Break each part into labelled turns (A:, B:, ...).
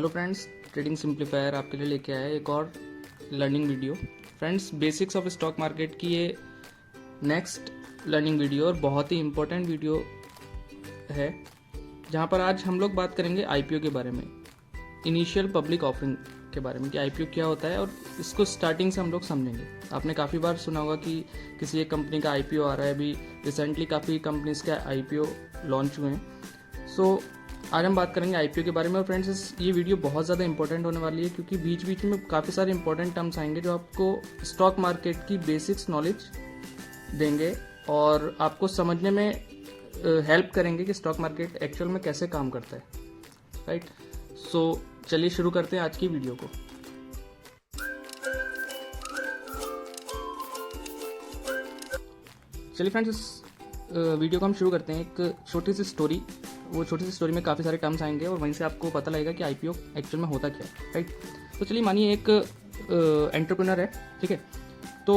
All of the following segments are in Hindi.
A: हेलो फ्रेंड्स, ट्रेडिंग सिंप्लीफायर आपके लिए लेके आया है एक और learning video. Friends, basics of stock market की ये नेक्स्ट लर्निंग वीडियो और बहुत ही इम्पोर्टेंट वीडियो है, जहाँ पर आज हम लोग बात करेंगे आईपीओ के बारे में, इनिशियल पब्लिक ऑफरिंग के बारे में कि आईपीओ क्या होता है और इसको स्टार्टिंग से हम लोग समझेंगे। आपने काफ़ी बार सुना होगा कि किसी एक कंपनी का आईपीओ आ रहा है। अभी रिसेंटली काफ़ी कंपनीज के आईपीओ लॉन्च हुए हैं। सो आज हम बात करेंगे आईपीओ के बारे में। और फ्रेंड्स, ये वीडियो बहुत ज़्यादा इंपॉर्टेंट होने वाली है क्योंकि बीच बीच में काफ़ी सारे इंपॉर्टेंट टर्म्स आएंगे जो आपको स्टॉक मार्केट की बेसिक्स नॉलेज देंगे और आपको समझने में हेल्प करेंगे कि स्टॉक मार्केट एक्चुअल में कैसे काम करता है। राइट, सो चलिए शुरू करते हैं आज की वीडियो को। चलिए फ्रेंड्स, इस वीडियो को हम शुरू करते हैं एक छोटी सी स्टोरी। वो छोटी सी स्टोरी में काफ़ी सारे टर्म्स आएंगे और वहीं से आपको पता लगेगा कि आईपीओ एक्चुअल में होता क्या है। राइट, तो चलिए मानिए एक एंटरप्रेन्योर है, ठीक है। तो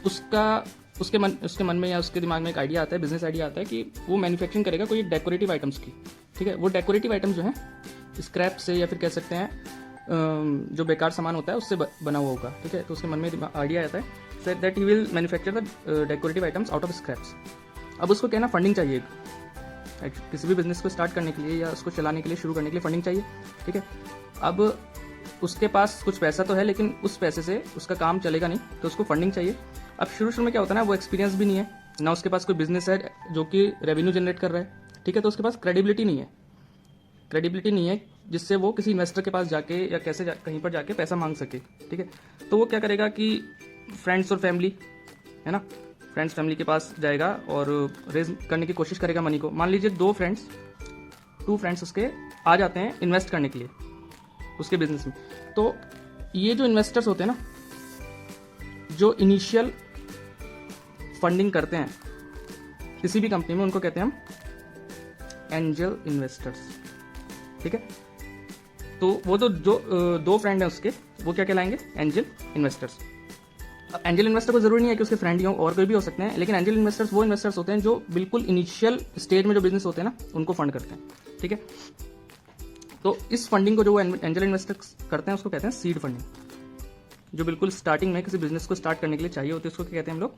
A: उसके मन में या उसके दिमाग में एक आइडिया आता है, बिजनेस आइडिया आता है कि वो मैन्युफैक्चरिंग करेगा कोई डेकोरेटिव आइटम्स की। ठीक है, वो डेकोरेटिव आइटम्स जो है स्क्रैप से या फिर कह सकते हैं जो बेकार सामान होता है उससे बना हुआ होगा। ठीक है, तो उसके मन में आइडिया आता है that he will manufacture the decorative items out of scraps. अब उसको कहना फंडिंग चाहिए, किसी भी बिजनेस को स्टार्ट करने के लिए या उसको चलाने के लिए, शुरू करने के लिए फंडिंग चाहिए। ठीक है, अब उसके पास कुछ पैसा तो है लेकिन उस पैसे से उसका काम चलेगा नहीं, तो उसको फंडिंग चाहिए। अब शुरू में क्या होता है ना, वो एक्सपीरियंस भी नहीं है ना, उसके पास कोई बिजनेस है जो कि रेवेन्यू जनरेट कर रहा है। ठीक है, तो उसके पास क्रेडिबिलिटी नहीं है जिससे वो किसी इन्वेस्टर के पास जाके या कहीं पर जाके पैसा मांग सके। ठीक है, तो वो क्या करेगा कि फ्रेंड्स और फैमिली है ना, फ्रेंड्स फैमिली के पास जाएगा और रेज करने की कोशिश करेगा मनी को। मान लीजिए टू फ्रेंड्स उसके आ जाते हैं इन्वेस्ट करने के लिए उसके बिजनेस में। तो ये जो इन्वेस्टर्स होते हैं ना, जो इनिशियल फंडिंग करते हैं किसी भी कंपनी में, उनको कहते हैं हम एंजल इन्वेस्टर्स। ठीक है, तो वो तो जो दो फ्रेंड हैं उसके, वो क्या कहलाएंगे, एंजल इन्वेस्टर्स। एंजल इन्वेस्टर को जरूरी नहीं है कि उसके फ्रेंड ही हो, और कोई भी हो सकते हैं, लेकिन एंजल इन्वेस्टर्स वो इन्वेस्टर्स होते हैं जो बिल्कुल इनिशियल स्टेज में जो बिजनेस होते हैं ना, उनको फंड करते हैं। ठीक है, तो इस फंडिंग को जो एंजल इन्वेस्टर्स करते हैं उसको कहते हैं सीड फंडिंग। जो बिल्कुल स्टार्टिंग में किसी बिजनेस को स्टार्ट करने के लिए चाहिए होती है उसको क्या कहते हैं हम लोग,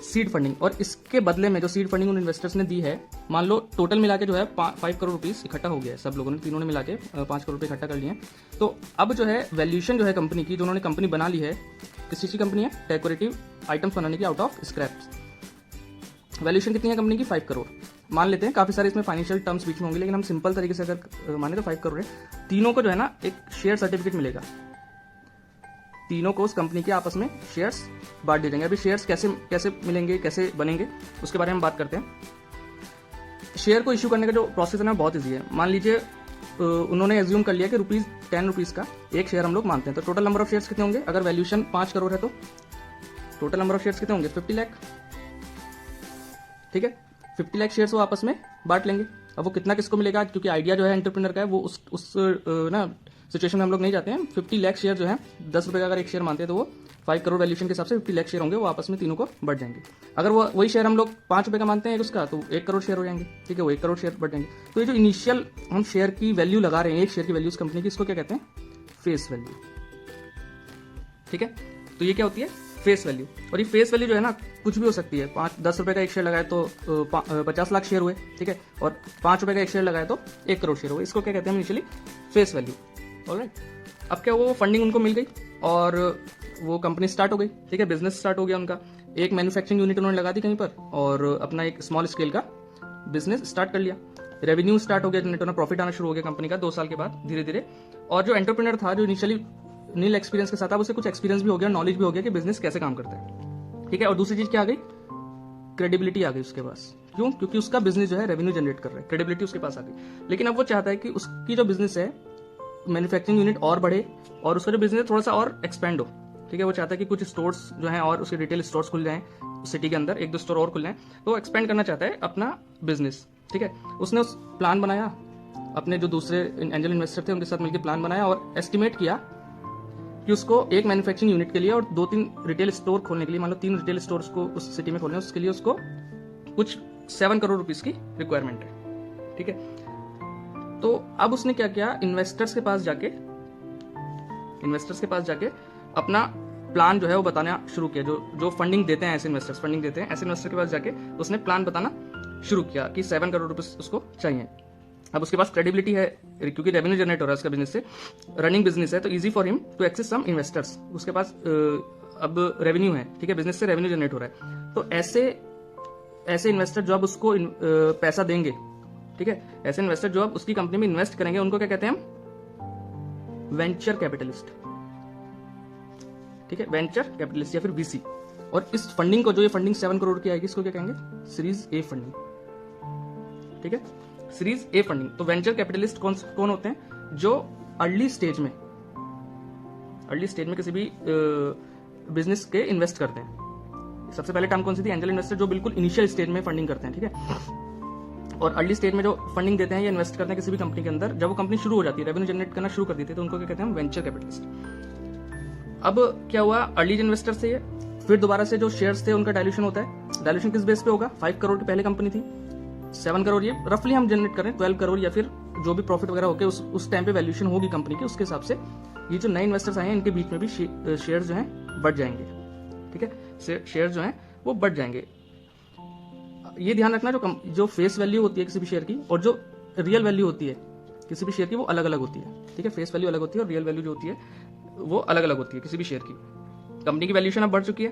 A: सीड फंडिंग। और इसके बदले में जो सीड फंडिंग उन इन्वेस्टर्स ने दी है, मान लो टोटल मिला के जो है 5 करोड़ रुपीस इकट्ठा हो गया है, सब लोगों ने, तीनों ने मिला के 5 करोड़ रुपये इकट्ठा कर लिए हैं। तो अब जो है वैल्यूएशन जो है कंपनी की, जो उन्होंने कंपनी बना ली है, किस चीज़ की कंपनी है, डेकोरेटिव आइटम्स बनाने की आउट ऑफ स्क्रैप्स। वैल्यूएशन कितनी है कंपनी की, 5 करोड़ मान लेते हैं। काफी सारे इसमें फाइनेंशियल टर्म्स बीच में होंगे, लेकिन हम सिंपल तरीके से अगर माने तो 5 करोड़ है। तीनों को जो है ना एक शेयर सर्टिफिकेट मिलेगा, तीनों को उस कंपनी के आपस में शेयर्स बांट दिए जाएंगे। अभी शेयर्स कैसे मिलेंगे, कैसे बनेंगे, उसके बारे में बात करते हैं। शेयर को इश्यू करने का जो प्रोसेस है ना बहुत ईजी है। मान लीजिए उन्होंने एज्यूम कर लिया कि ₹10 का एक शेयर हम लोग मानते हैं, तो टोटल नंबर ऑफ शेयर्स कितने होंगे, अगर वैल्यूएशन 5 करोड़ है तो टोटल नंबर ऑफ शेयर्स कितने होंगे, 50 लाख। ठीक है, 50 लाख शेयर्स वो आपस में बांट लेंगे। अब वो कितना किसको मिलेगा, क्योंकि आइडिया जो है एंटरप्रेन्योर का है, वो उस ना सिचुएशन में हम लोग नहीं जाते हैं। 50 लाख शेयर जो है, 10 रुपए का अगर एक शेयर मानते हैं तो वो 5 करोड़ वैल्यूएशन के हिसाब से 50 लाख शेयर होंगे, वो आपस में तीनों को बढ़ जाएंगे। अगर वो वही शेयर हम लोग 5 रुपए का मानते हैं उसका, तो 1 करोड़ शेयर हो जाएंगे। ठीक है, वो 1 करोड़ शेयर बढ़ जाएंगे। तो ये जो इनिशियल हम शेयर की वैल्यू लगा रहे हैं, एक शेयर की वैल्यू उस कंपनी की, इसको क्या कहते हैं, फेस वैल्यू। ठीक है, तो ये क्या होती है, फेस वैल्यू। और ये फेस वैल्यू जो है ना कुछ भी हो सकती है। 10 रुपए का एक शेयर लगाए तो 50 लाख शेयर हुए। ठीक है, और 5 रुपए का एक शेयर लगाए तो 1 करोड़ शेयर हुए। इसको क्या कहते हैं इनिशियली, फेस वैल्यू। ऑलराइट, अब क्या, वो फंडिंग उनको मिल गई और वो कंपनी स्टार्ट हो गई। ठीक है, बिजनेस स्टार्ट हो गया उनका। एक मैन्युफैक्चरिंग यूनिट उन्होंने लगा दी कहीं पर और अपना एक स्मॉल स्केल का बिजनेस स्टार्ट कर लिया। रेवेन्यू स्टार्ट हो गया, जनरेट होना, प्रॉफिट आना शुरू हो गया कंपनी का 2 साल के बाद धीरे धीरे। और जो एंटरप्रेन्योर था, जो इनिशियली नील एक्सपीरियंस के साथ था, उसे कुछ एक्सपीरियंस भी हो गया, नॉलेज भी हो गया कि बिजनेस कैसे काम करता है। ठीक है, और दूसरी चीज क्या आ गई, क्रेडिबिलिटी आ गई उसके पास। क्यों, क्योंकि उसका बिजनेस जो है रेवेन्यू जनरेट कर रहा है, क्रेडिबिलिटी उसके पास आ गई। लेकिन अब वो चाहता है कि उसकी जो बिजनेस है, मैन्युफैक्चरिंग यूनिट और बढ़े और उसका जो बिजनेस थोड़ा सा और एक्सपेंड हो। ठीक है, वो चाहता है कि कुछ स्टोर्स जो हैं और उसके रिटेल स्टोर्स खुल जाएं सिटी के अंदर, 1-2 स्टोर और खुल जाएं, तो वो एक्सपेंड करना चाहता है अपना बिजनेस। ठीक है, उसने उस प्लान बनाया, अपने जो दूसरे एंजल इन्वेस्टर थे उनके साथ मिलकर प्लान बनाया और एस्टिमेट किया कि उसको एक मैन्युफैक्चरिंग यूनिट के लिए और 2-3 रिटेल स्टोर खोलने के लिए, मान लो 3 रिटेल स्टोर्स को उस सिटी में खोलने, उसके लिए उसको कुछ 7 करोड़ रुपीस की रिक्वायरमेंट है। ठीक है, तो अब उसने क्या किया, इन्वेस्टर्स के पास जाके अपना प्लान जो है वो बताना शुरू किया। जो फंडिंग देते हैं, ऐसे इन्वेस्टर्स फंडिंग देते हैं, ऐसे इन्वेस्टर के पास जाके उसने प्लान बताना शुरू किया कि 7 करोड़ रुपए उसको चाहिए। अब उसके पास क्रेडिबिलिटी है क्योंकि रेवेन्यू जनरेट हो रहा है उसका बिजनेस से, रनिंग बिजनेस है, तो easy for him to access some investors. उसके पास अब रेवेन्यू है, ठीक है, बिजनेस से रेवेन्यू जनरेट हो रहा है। तो ऐसे इन्वेस्टर जो अब उसको पैसा देंगे, ठीक है, ऐसे इन्वेस्टर जो अब उसकी कंपनी में इन्वेस्ट करेंगे, उनको क्या कहते हैं हम? वेंचर कैपिटलिस्ट, ठीक है, वेंचर कैपिटलिस्ट या फिर वीसी। और इस फंडिंग को, जो ये फंडिंग 7 करोड़ की आएगी, इसको क्या कहेंगे? सीरीज ए फंडिंग, ठीक है, सीरीज ए फंडिंग। तो वेंचर कैपिटलिस्ट कौन होते हैं? जो अर्ली स्टेज में किसी भी बिजनेस के इन्वेस्ट करते हैं। सबसे पहले टर्म कौन सी थी? एंजल इन्वेस्टर, जो बिल्कुल इनिशियल स्टेज में फंडिंग करते हैं, ठीक है। और अर्ली स्टेज में जो फंडिंग देते हैं या इन्वेस्ट करते हैं किसी भी कंपनी के अंदर, जब वो कंपनी शुरू हो जाती है, रेवेन्यू जनरेट करना शुरू कर देती है, तो उनको क्या कहते हैं? Venture capitalist. अब क्या हुआ, अर्ली इन्वेस्टर से ये फिर दोबारा से जो शेयर्स थे उनका डायल्यूशन होता है। डायल्यूशन किस बेस पे होगा? 5 करोड़ की पहले कंपनी थी, 7 करोड़ ये रफली हम जनरेट करें, 12 करोड़ या फिर जो भी प्रॉफिट वगैरह होके उस टाइम पे वैल्यूएशन होगी कंपनी की, उसके हिसाब से ये जो नए इन्वेस्टर्स आए हैं इनके बीच में भी शेयर जो हैं बढ़ जाएंगे, ठीक है, शेयर जो हैं वो बढ़ जाएंगे। ये ध्यान रखना, जो फेस वैल्यू होती है किसी भी शेयर की और जो रियल वैल्यू होती है किसी भी शेयर की, वो अलग अलग होती है, ठीक है। फेस वैल्यू अलग होती है और रियल वैल्यू जो होती है वो अलग अलग होती है किसी भी शेयर की। कंपनी की वैल्यूएशन अब बढ़ चुकी है।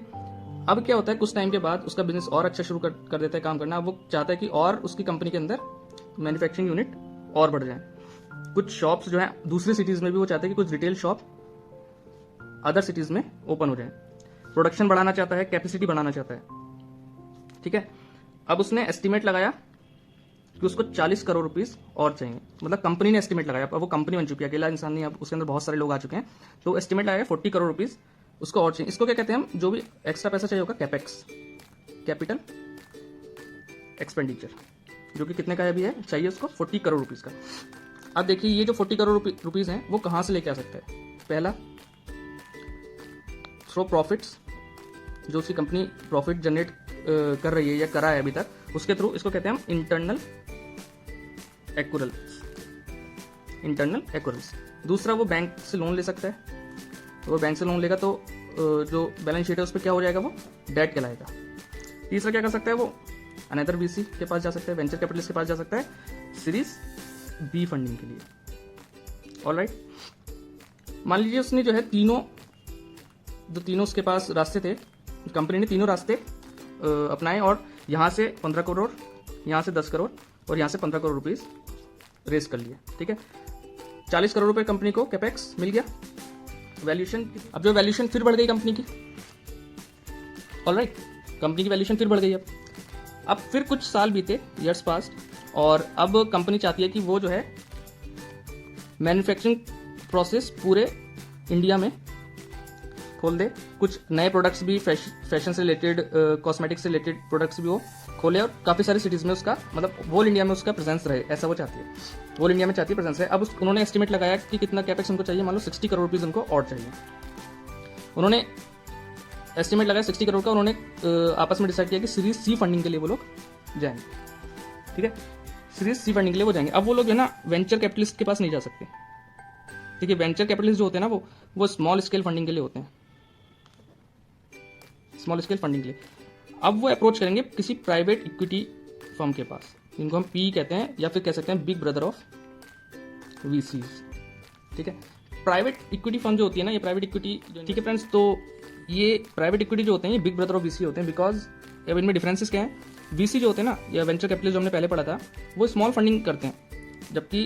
A: अब क्या होता है, कुछ टाइम के बाद उसका बिजनेस और अच्छा शुरू कर देता है काम करना। अब वो चाहता है कि और उसकी कंपनी के अंदर मैन्युफैक्चरिंग यूनिट और बढ़ जाए। कुछ शॉप्स जो है दूसरी सिटीज में भी वो चाहते हैं कि कुछ रिटेल शॉप अदर सिटीज में ओपन हो जाए। प्रोडक्शन बढ़ाना चाहता है, कैपेसिटी बढ़ाना चाहता है, ठीक है। अब उसने एस्टिमेट लगाया कि उसको 40 करोड़ रुपीस और चाहिए। मतलब कंपनी ने एस्टिमेट लगाया, अब वो कंपनी बन चुकी है, अकेला इंसान नहीं, अब उसके अंदर बहुत सारे लोग आ चुके हैं, तो एस्टिमेट लगाया 40 करोड़ रुपीस उसको और चाहिए। इसको क्या कहते हैं हम? जो भी एक्स्ट्रा पैसा चाहिए होगा, कैपेक्स, कैपिटल एक्सपेंडिचर, जो कि कितने का अभी है, चाहिए उसको 40 करोड़ रुपीस का। अब देखिए ये जो 40 करोड़ रुपीस हैं वो कहां से लेके आ सकता है? पहला, थ्रो प्रॉफिट्स, जो उसकी कंपनी प्रॉफिट जनरेट कर रही है या करा है अभी तक, उसके थ्रू। इसको कहते हैं हम इंटरनल एक्यूरेंस। दूसरा, वो बैंक से लोन ले सकता है, तो वो बैंक से लोन लेगा तो जो बैलेंस शीट है उस पर क्या हो जाएगा, वो डेट कहलाएगा। तीसरा क्या कर सकता है, वो अनदर वीसी के पास जा सकता है, वेंचर कैपिटलिस्ट के पास जा सकता है सीरीज बी फंडिंग के लिए। ऑलराइट, मान लीजिए उसने जो है तीनों उसके पास रास्ते थे, कंपनी ने तीनों रास्ते अपनाए और यहाँ से 15 करोड़, यहाँ से 10 करोड़ और यहाँ से 15 करोड़ रुपीस रेस कर लिए, ठीक है। 40 करोड़ रुपए कंपनी को कैपेक्स मिल गया, वैल्यूएशन। अब जो वैल्यूएशन फिर बढ़ गई कंपनी की, ऑलराइट, कंपनी की वैल्यूएशन फिर बढ़ गई। अब फिर कुछ साल बीते, ईयर्स पास्ट, और अब कंपनी चाहती है कि वो जो है मैन्युफैक्चरिंग प्रोसेस पूरे इंडिया में खोल दे। कुछ नए प्रोडक्ट्स भी, फैशन से रिलेटेड, कॉस्मेटिक्स से रिलेटेड प्रोडक्ट्स भी वो खोले और काफ़ी सारी सिटीज़ में उसका, मतलब होल इंडिया में उसका प्रेजेंस रहे, ऐसा वो चाहती है। होल इंडिया में चाहती है प्रेजेंस है। अब उन्होंने एस्टिमेट लगाया कि कितना कैपेक्स उनको चाहिए, मान लो 60 करोड़ रुपीज़ उनको और चाहिए। उन्होंने एस्टिमेट लगाया 60 करोड़ का। उन्होंने आपस में डिसाइड किया कि सीरीज सी फंडिंग के लिए वो लोग जाएंगे, ठीक है, सीरीज सी फंडिंग के लिए वो जाएंगे। अब वो लोग है ना वेंचर कैपिटलिस्ट के पास नहीं जा सकते, ठीक है। वेंचर कैपिटलिस्ट जो होते हैं ना वो स्मॉल स्केल फंडिंग के लिए होते हैं, स्मॉल स्केल फंडिंग के लिए। अब वो अप्रोच करेंगे किसी प्राइवेट इक्विटी फर्म के पास, जिनको हम पी कहते हैं या फिर कह सकते हैं बिग ब्रदर ऑफ वीसीज, ठीक है। प्राइवेट इक्विटी फर्म जो होती है ना, ये प्राइवेट इक्विटी, ठीक है फ्रेंड्स, तो ये प्राइवेट इक्विटी जो होते हैं ये बिग ब्रदर ऑफ वीसी होते हैं। बिकॉज अब इनमें डिफरेंसेस क्या है, वीसी जो होते हैं ना या वेंचर कैपिटलिस्ट जो हमने पहले पढ़ा था, वो स्मॉल फंडिंग करते हैं, जबकि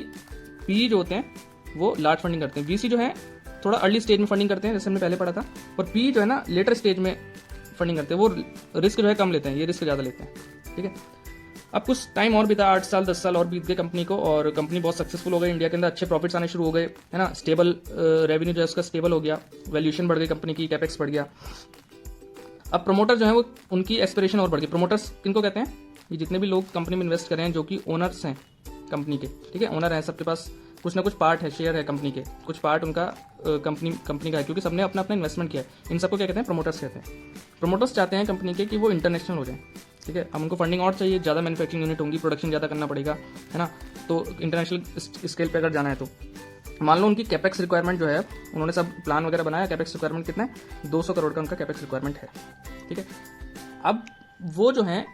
A: पी जो होते हैं वो लार्ज फंडिंग करते हैं। वीसी जो है थोड़ा अर्ली स्टेज में फंडिंग करते हैं, जैसे हमने पहले पढ़ा था, और पी जो है ना लेटर स्टेज में फंडिंग करते हैं, वो रिस्क जो है कम लेते हैं, ये रिस्क ज़्यादा लेते हैं, ठीक है। अब कुछ टाइम और बीता, 8 साल 10 साल और बीत गए कंपनी को, और कंपनी बहुत सक्सेसफुल हो गई, इंडिया के अंदर अच्छे प्रॉफिट्स आने शुरू हो गए, है ना, स्टेबल रेवेन्यू जो है उसका स्टेबल हो गया, वैल्यूएशन बढ़ गई कंपनी की, कैपेक्स बढ़ गया। अब प्रमोटर जो है वो उनकी एस्पिरेशन और बढ़ गई। प्रमोटर्स किनको कहते हैं? ये जितने भी लोग कंपनी में इन्वेस्ट कर रहे हैं, जो कि ओनर्स हैं कंपनी के, ठीक है, ओनर हैं, सबके पास कुछ ना कुछ पार्ट है, शेयर है कंपनी के, कुछ पार्ट उनका कंपनी का है, क्योंकि सबने अपना अपना इन्वेस्टमेंट किया है। इन सबको क्या कहते हैं? प्रमोटर्स कहते हैं। प्रमोटर्स चाहते हैं कंपनी के कि वो इंटरनेशनल हो जाए, ठीक है। अब उनको फंडिंग और चाहिए, ज़्यादा मैन्युफैक्चरिंग यूनिट होंगी, प्रोडक्शन ज़्यादा करना पड़ेगा, है ना, तो इंटरनेशनल स्केल पे अगर जाना है तो मान लो उनकी कैपेक्स रिक्वायरमेंट जो है, उन्होंने सब प्लान वगैरह बनाया, कैपेक्स रिक्वायरमेंट कितना है, 200 करोड़ का उनका कैपेक्स रिक्वायरमेंट है, ठीक है। अब वो जो है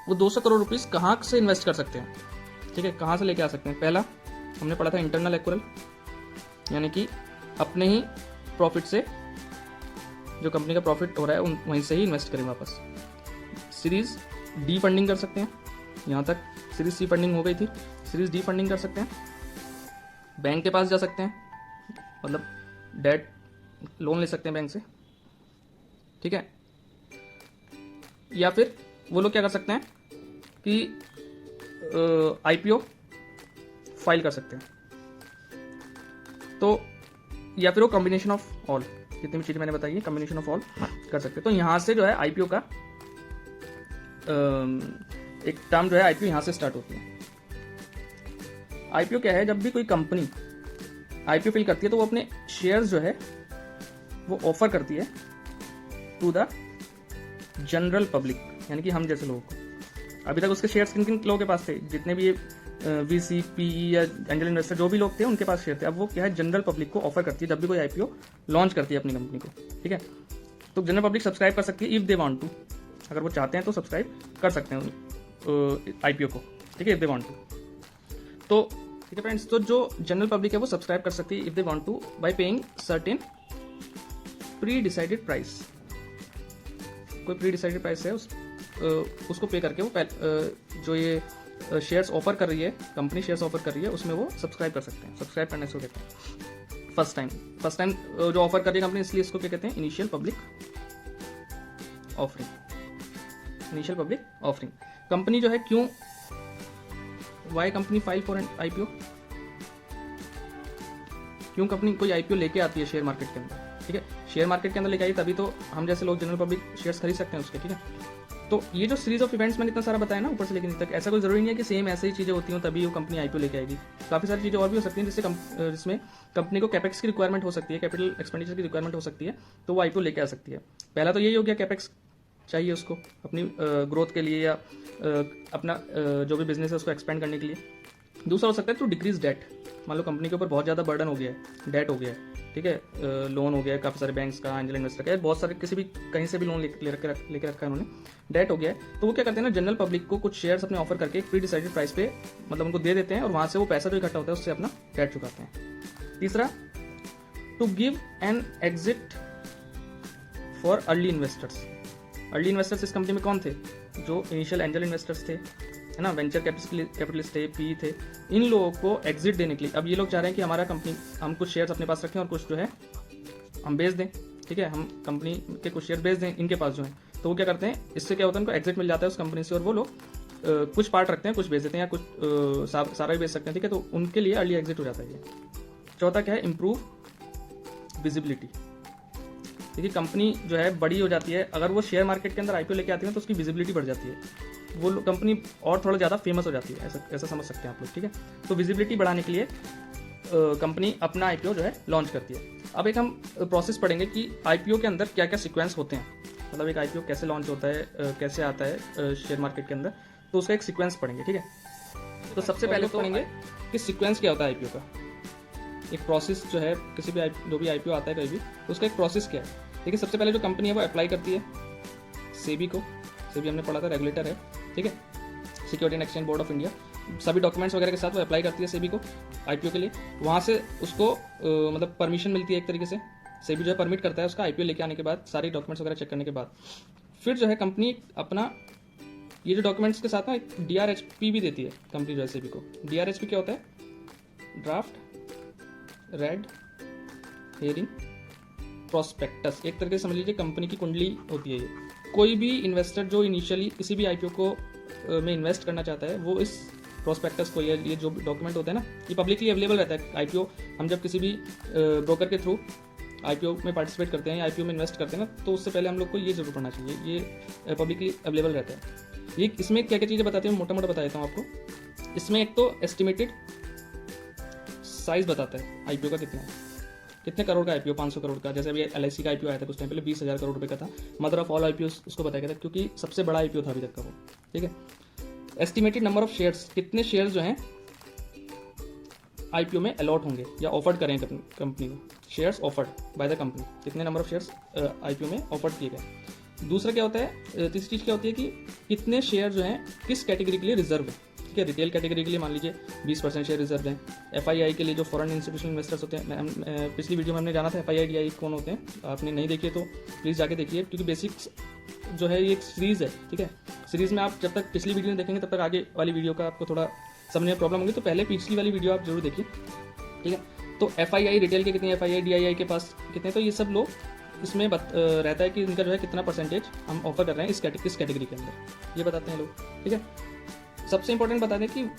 A: वो 200 करोड़ रुपीस कहाँ से इन्वेस्ट कर सकते हैं, ठीक है, कहाँ से लेके आ सकते हैं। पहला हमने पढ़ा था इंटरनल एक्रूअल, यानी कि अपने ही प्रॉफिट से, जो कंपनी का प्रॉफिट हो रहा है वहीं से ही इन्वेस्ट करें वापस। सीरीज डी फंडिंग कर सकते हैं, यहाँ तक सीरीज सी फंडिंग हो गई थी, सीरीज डी फंडिंग कर सकते हैं, बैंक के पास जा सकते हैं, मतलब डेट लोन ले सकते हैं बैंक से, ठीक है। या फिर वो लोग क्या कर सकते हैं कि आईपीओ फाइल कर सकते हैं, तो या फिर वो कॉम्बिनेशन ऑफ ऑल, जितनी भी चीज़ें मैंने बताई है कॉम्बिनेशन ऑफ ऑल कर सकते हैं। तो यहाँ से जो है आईपीओ का एक टर्म जो है आईपीओ यहाँ से स्टार्ट होती है। आईपीओ क्या है, जब भी कोई कंपनी आईपीओ फिल करती है तो वो अपने शेयर्स जो है वो ऑफर करती है टू द जनरल पब्लिक, यानी कि हम जैसे लोगों को। अभी तक उसके शेयर्स किन किन लोगों के पास थे, जितने भी वीसी, पीई या एंजल इन्वेस्टर जो भी लोग थे उनके पास शेयर थे। अब वो क्या है, जनरल पब्लिक को ऑफर करती है जब भी कोई आईपीओ लॉन्च करती है अपनी कंपनी को, ठीक है। तो जनरल पब्लिक सब्सक्राइब कर सकती है इफ दे वांट टू, अगर वो चाहते हैं तो सब्सक्राइब कर सकते हैं आईपीओ को, ठीक है, इफ दे वांट टू। तो ठीक है फ्रेंड्स, तो जो जनरल पब्लिक है वो सब्सक्राइब कर सकती है if they want to buy paying certain pre decided price. कोई प्री डिसाइडेड प्राइस है उसको पे करके वो जो ये शेयर्स ऑफर कर रही है, कंपनी शेयर्स ऑफर कर रही है, उसमें वो सब्सक्राइब कर सकते हैं। सब्सक्राइब करने से कहते हैं फर्स्ट टाइम जो ऑफर कर रही है कंपनी, इसलिए इसको क्या कहते हैं, initial public offering. Initial public offering company जो है, क्यों, why company file for an IPO, क्यों कंपनी कोई आईपीओ लेके आती है शेयर मार्केट के अंदर, ठीक है। शेयर मार्केट के अंदर लेके आई तभी तो हम जैसे लोग जनरल पब्लिक शेयर्स खरीद सकते हैं उसके, ठीक है। तो ये जो सीरीज ऑफ इवेंट्स मैंने इतना सारा बताया ना ऊपर से लेकर नीचे तक, ऐसा कोई जरूरी नहीं है कि सेम ऐसे ही चीजें होती हो तभी वो कंपनी आईपीओ लेके आएगी। काफी सारी चीजें और भी हो सकती हैं जिसमें कंपनी को कैपेक्स की रिक्वायरमेंट हो सकती है, कैपिटल एक्सपेंडिचर की रिक्वायरमेंट हो सकती है, तो वो आईपीओ लेके आ सकती है। पहला तो यही हो गया, कैपेक्स चाहिए उसको अपनी ग्रोथ के लिए या अपना जो भी बिजनेस है उसको एक्सपेंड करने के लिए। दूसरा हो सकता है टू डिक्रीज डेट, मान लो कंपनी के ऊपर बहुत ज़्यादा बर्डन हो गया है, डेट हो गया है, ठीक है, लोन हो गया है काफ़ी सारे बैंक्स का, एंजल इन्वेस्टर का, बहुत सारे किसी भी कहीं से भी लोन लेके रखा है उन्होंने, डेट हो गया है, तो वो क्या करते हैं ना, जनरल पब्लिक को कुछ शेयर्स अपने ऑफर करके प्री डिसाइडेड प्राइस पे मतलब उनको दे देते हैं और वहाँ से वो पैसा जो इकट्ठा होता है उससे अपना डेट चुकाते हैं। तीसरा, to give an exit for early investors. Early investors इस कंपनी में कौन थे, जो इनिशियल एंजल इन्वेस्टर्स थे, है ना, वेंचर कैपिटलिस्ट थे, पी थे, इन लोगों को एग्जिट देने के लिए। अब ये लोग चाह रहे हैं कि हमारा कंपनी, हम कुछ शेयर्स अपने पास रखें और कुछ जो है हम बेच दें, ठीक है, हम कंपनी के कुछ शेयर बेच दें इनके पास जो है। तो वो क्या करते हैं, इससे क्या होता है, उनको एग्जिट मिल जाता है उस कंपनी से और वो लोग कुछ पार्ट रखते हैं, कुछ बेच देते हैं, या कुछ सारा ही बेच सकते हैं, ठीक है, तो उनके लिए अर्ली एग्जिट हो जाता है ये। चौथा क्या है, इम्प्रूव विजिबिलिटी। देखिए कंपनी जो है बड़ी हो जाती है, अगर वो शेयर मार्केट के अंदर आईपीओ लेके आती है तो उसकी विजिबिलिटी बढ़ जाती है, वो कंपनी और थोड़ा ज़्यादा फेमस हो जाती है, ऐसा समझ सकते हैं आप लोग, ठीक है। तो विजिबिलिटी बढ़ाने के लिए कंपनी अपना आईपीओ जो है लॉन्च करती है। अब एक हम प्रोसेस पढ़ेंगे कि आईपीओ के अंदर क्या क्या सीक्वेंस होते हैं, मतलब एक आईपीओ कैसे लॉन्च होता है, कैसे आता है शेयर मार्केट के अंदर, तो उसका एक सीक्वेंस पढ़ेंगे, ठीक है। तो सबसे पहले तो पढ़ेंगे कि सीक्वेंस क्या होता है आईपीओ का, एक प्रोसेस जो है, किसी भी जो भी आईपीओ आता है कहीं भी, तो उसका एक प्रोसेस क्या है। देखिए सबसे पहले जो कंपनी है वो अप्लाई करती है सेबी को, सेबी हमने पढ़ा था रेगुलेटर है, ठीक है, security and exchange board of India, सभी डॉक्यूमेंट्स वगैरह के साथ वो अप्लाई करती है सेबी को आईपीओ के लिए। वहाँ से उसको मतलब परमिशन मिलती है एक तरीके से, सेबी जो है परमिट करता है उसका आईपीओ लेके आने के बाद, सारी डॉक्यूमेंट्स वगैरह चेक करने के बाद, फिर जो है कंपनी अपना ये जो डॉक्यूमेंट्स के साथ ना एक DRHP भी देती है कंपनी जो है सेबी को। DRHP क्या होता है, ड्राफ्ट रेड हेयरिंग प्रोस्पेक्टस, एक तरीके से समझ लीजिए कंपनी की कुंडली होती है ये। कोई भी इन्वेस्टर जो इनिशियली किसी भी आईपीओ को में इन्वेस्ट करना चाहता है वो इस प्रोस्पेक्टस को, ये जो डॉक्यूमेंट होता है ना, ये पब्लिकली अवेलेबल रहता है। आईपीओ हम जब किसी भी ब्रोकर के थ्रू आईपीओ में पार्टिसिपेट करते हैं, आईपीओ में इन्वेस्ट करते हैं ना, तो उससे पहले हम लोग को ये जरूर पढ़ना चाहिए, ये पब्लिकली अवेलेबल रहता है। ये इसमें क्या क्या चीज़ें बताते हैं, मोटा मोटा बता देता हूँ आपको। इसमें एक तो एस्टिमेटेड साइज बताता है आईपीओ का कितने करोड़ का आईपीओ, 500 करोड़ का, जैसे अभी LIC का आईपीओ आया था कुछ टाइम पहले 20,000 करोड़ रुपए का था, मदर ऑफ ऑल आईपीओ उसको बताया गया था क्योंकि सबसे बड़ा आईपीओ था अभी तक का वो, ठीक है। एस्टिमेटेड नंबर ऑफ शेयर्स, कितने शेयर्स जो हैं आईपीओ में अलॉट होंगे या ऑफर्ड करें कंपनी को, shares offered by the company, कितने नंबर ऑफ शेयर्स आईपीओ में ऑफर्ड किए गए। दूसरा क्या होता है, तीसरी चीज़ क्या होती है कि कितने शेयर जो हैं किस कैटेगरी के लिए रिजर्व है। ठीक है, रिटेल कैटेगरी के लिए मान लीजिए 20% शेयर रिजर्व हैं। एफआईआई के लिए जो फॉरेन इंस्टीट्यूशनल इन्वेस्टर्स होते हैं, पिछली वीडियो में हमने जाना था एफआईआई डीआई कौन होते हैं, आपने नहीं देखी है तो प्लीज़ जाके देखिए, क्योंकि बेसिक्स जो है ये एक सीरीज़ है। ठीक है, सीरीज़ में आप जब तक पिछली वीडियो नहीं देखेंगे तब तक आगे वाली वीडियो का आपको थोड़ा समझने में प्रॉब्लम होगी, तो पहले पिछली वाली वीडियो आप जरूर देखिए। ठीक है, तो एफआईआई रिटेल के कितने, एफआईआई डीआईआई के पास कितने, तो ये सब लोग इसमें रहता है कि इनका जो है कितना परसेंटेज हम ऑफर कर रहे हैं इस कैटेगरी के अंदर, ये बताते हैं लोग। ठीक है, सबसे इंपॉर्टेंट बता दें कि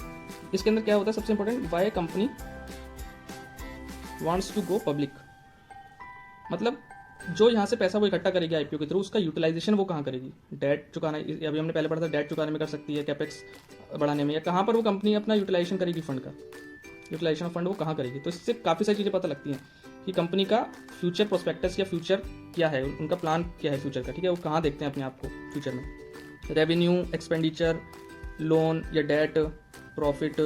A: इसके अंदर क्या होता है, सबसे important why company wants to go public, मतलब जो यहाँ से पैसा वो इकट्ठा करेगी आईपीओ के थ्रू, उसका यूटिलाइजेशन वो कहाँ करेगी, डेट चुकाना, अभी हमने पहले पढ़ा था डेट चुकाने में कर सकती है, कैपेक्स बढ़ाने में, या कहाँ पर वो कंपनी अपना यूटिलाइजेशन करेगी फंड का, यूटिलाइजेशन ऑफ फंड वो कहाँ करेगी। तो इससे काफ़ी सारी चीज़ें पता लगती हैं कि कंपनी का फ्यूचर प्रोस्पेक्टस या फ्यूचर क्या है, उनका प्लान क्या है फ्यूचर का। ठीक है, वो कहाँ देखते हैं अपने आप को फ्यूचर में, रेवेन्यू, एक्सपेंडिचर, लोन या डेट, प्रॉफिट,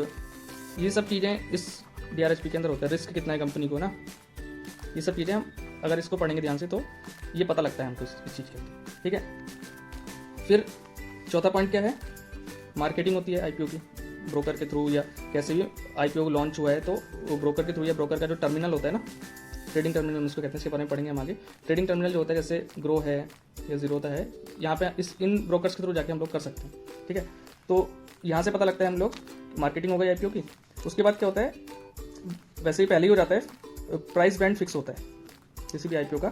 A: ये सब चीज़ें इस डीआरएचपी के अंदर होता है। रिस्क कितना है कंपनी को ना, ये सब चीज़ें हम अगर इसको पढ़ेंगे ध्यान से तो ये पता लगता है हमको इस चीज़ के अंदर। ठीक है, फिर चौथा पॉइंट क्या है, मार्केटिंग होती है आईपीओ की, ब्रोकर के थ्रू या कैसे भी आईपीओ लॉन्च हुआ है तो वो ब्रोकर के थ्रू या ब्रोकर का जो टर्मिनल होता है ना, ट्रेडिंग टर्मिनल उसको कहते हैं, इसके बारे में पढ़ेंगे हम आगे। ट्रेडिंग टर्मिनल जो होता है जैसे ग्रो है या जीरोधा है, यहाँ पे इन ब्रोकर्स के थ्रू जाके हम लोग कर सकते हैं। ठीक है, तो यहाँ से पता लगता है हम लोग मार्केटिंग हो गई आईपीओ की। उसके बाद क्या होता है, वैसे ही पहले ही हो जाता है, प्राइस बैंड फिक्स होता है, किसी भी आईपीओ का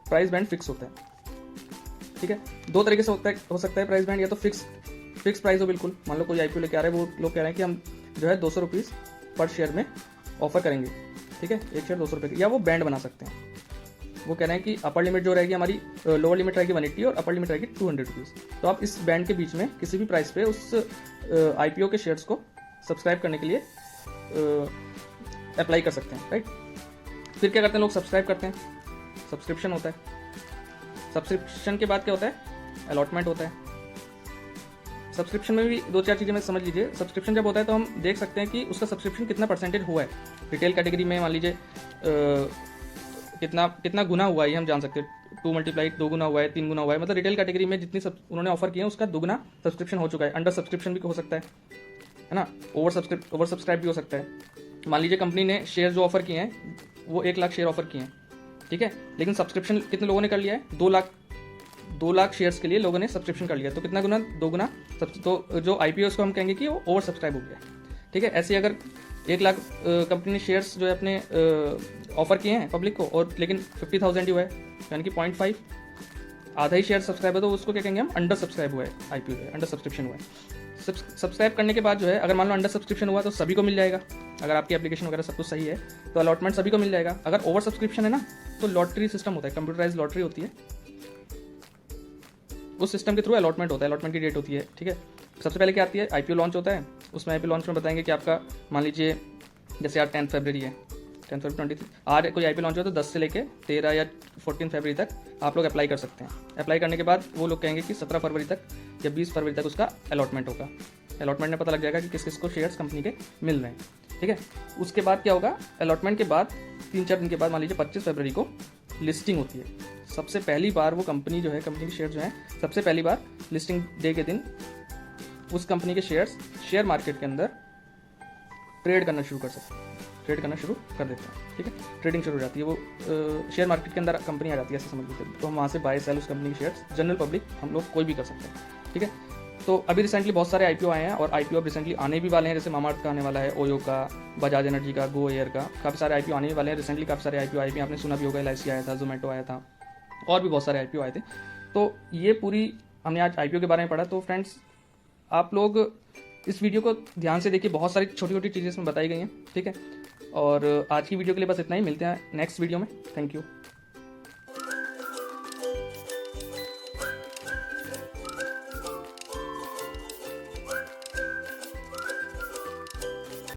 A: प्राइस बैंड फिक्स होता है। ठीक है, दो तरीके से हो सकता है प्राइस बैंड, या तो फिक्स प्राइस हो बिल्कुल, मान लो कोई आईपीओ लेके आ रहे हैं, वो लोग कह रहे हैं कि हम जो है 200 रुपीज़ पर शेयर में ऑफर करेंगे। ठीक है, एक शेयर 200 रुपये की, या वो बैंड बना सकते हैं, वो कह रहे हैं कि अपर लिमिट जो रहेगी हमारी, लोअर लिमिट रहेगी 180 और अपर लिमिट रहेगी 200 रुपीज़। तो आप इस बैंड के बीच में किसी भी प्राइस पे उस आईपीओ के शेयर्स को सब्सक्राइब करने के लिए अप्लाई कर सकते हैं। राइट, फिर क्या करते हैं लोग, सब्सक्राइब करते हैं, सब्सक्रिप्शन होता है। सब्सक्रिप्शन के बाद क्या होता है, अलॉटमेंट होता है। सब्सक्रिप्शन में भी दो चार चीज़ें में समझ लीजिए। सब्सक्रिप्शन जब होता है तो हम देख सकते हैं कि उसका सब्सक्रिप्शन कितना परसेंटेज हुआ है। रिटेल कैटेगरी में मान लीजिए कितना गुना हुआ है, ये हम जान सकते हैं। 2 मल्टीप्लाई 2 गुना हुआ है, 3 गुना हुआ है, मतलब रिटेल कैटेगरी में जितनी उन्होंने ऑफर किए हैं उसका दुगना सब्सक्रिप्शन हो चुका है। अंडर सब्सक्रिप्शन भी हो सकता है ना, ओवर सब्सक्राइब भी हो सकता है। मान लीजिए कंपनी ने शेयर जो ऑफर किए हैं वो 1 लाख शेयर ऑफर किए हैं। ठीक है, लेकिन सब्सक्रिप्शन कितने लोगों ने कर लिया है, 2 लाख शेयर्स के लिए लोगों ने सब्सक्रिप्शन कर लिया, तो कितना गुना, 2 गुना। तो जो आईपीओ को हम कहेंगे कि वो ओवर सब्सक्राइब हो गया। ठीक है, ऐसे अगर 1 लाख कंपनी ने शेयर्स जो है अपने ऑफर किए हैं पब्लिक को, और लेकिन 50,000 ही हुआ है, यानी कि 0.5, आधा ही शेयर सब्सक्राइब है, तो उसको क्या कहेंगे हम, अंडर सब्सक्राइब हुआ है आईपीओ है, अंडर सब्सक्रिप्शन हुआ है। सब्सक्राइब करने के बाद जो है, अगर मान लो अंडर सब्सक्रिप्शन हुआ तो सभी को मिल जाएगा, अगर आपकी एप्लीकेशन वगैरह सब कुछ सही है तो अलॉटमेंट सभी को मिल जाएगा। अगर ओवर सब्सक्रिप्शन है ना तो लॉटरी सिस्टम होता है, कंप्यूटराइज लॉटरी होती है, उस सिस्टम के थ्रू अलॉटमेंट होता है, अलॉटमेंट की डेट होती है। ठीक है, सबसे पहले क्या आती है, आईपीओ लॉन्च होता है, उसमें आईपीओ लॉन्च में बताएंगे कि आपका मान लीजिए जैसे आज 10 फरवरी है, 10 फरवरी 23, आज कोई आईपीओ लॉन्च हो तो 10 से लेके 13 या 14 फरवरी तक आप लोग अप्लाई कर सकते हैं। अप्लाई करने के बाद वो लोग कहेंगे कि 17 फरवरी तक या 20 फरवरी तक उसका अलॉटमेंट होगा। अलॉटमेंट में पता लग जाएगा कि किस किस को शेयर्स कंपनी के मिल रहे हैं। ठीक है, उसके बाद क्या होगा, अलॉटमेंट के बाद 3-4 दिन के बाद मान लीजिए 25 फरवरी को लिस्टिंग होती है। सबसे पहली बार वो कंपनी जो है, कंपनी के शेयर जो है, सबसे पहली बार लिस्टिंग डे के दिन उस कंपनी के शेयर्स शेयर मार्केट के अंदर ट्रेड करना शुरू कर सकते हैं, ट्रेड करना शुरू कर देते हैं। ठीक है, ट्रेडिंग शुरू हो जाती है, वो शेयर मार्केट के अंदर कंपनी आ जाती है, ऐसे समझ लीजिए। तो हम वहाँ से बाय सेल उस कंपनी के शेयर्स, जनरल पब्लिक हम लोग कोई भी कर सकते हैं। ठीक है, तो अभी रिसेंटली बहुत सारे आईपीओ आए हैं, और आईपीओ अब रिसेंटली आने भी वाले हैं, जैसे मामाअर्थ का आने वाला है, ओयो का, बजाज एनर्जी का, गो एयर का, काफ़ी सारे आईपीओ आने वाले हैं। रिसेंटली काफ़ी सारे आईपीओ आए भी, आपने सुना भी होगा, LIC आया था, जोमेटो आया था, और भी बहुत सारे आईपीओ आए थे। तो ये पूरी हमने आज आईपीओ के बारे में पढ़ा। तो फ्रेंड्स, आप लोग इस वीडियो को ध्यान से देखिए, बहुत सारी छोटी छोटी चीज़ें इसमें बताई गई हैं। ठीक है, और आज की वीडियो के लिए बस इतना ही, मिलते हैं नेक्स्ट वीडियो में। Thank you.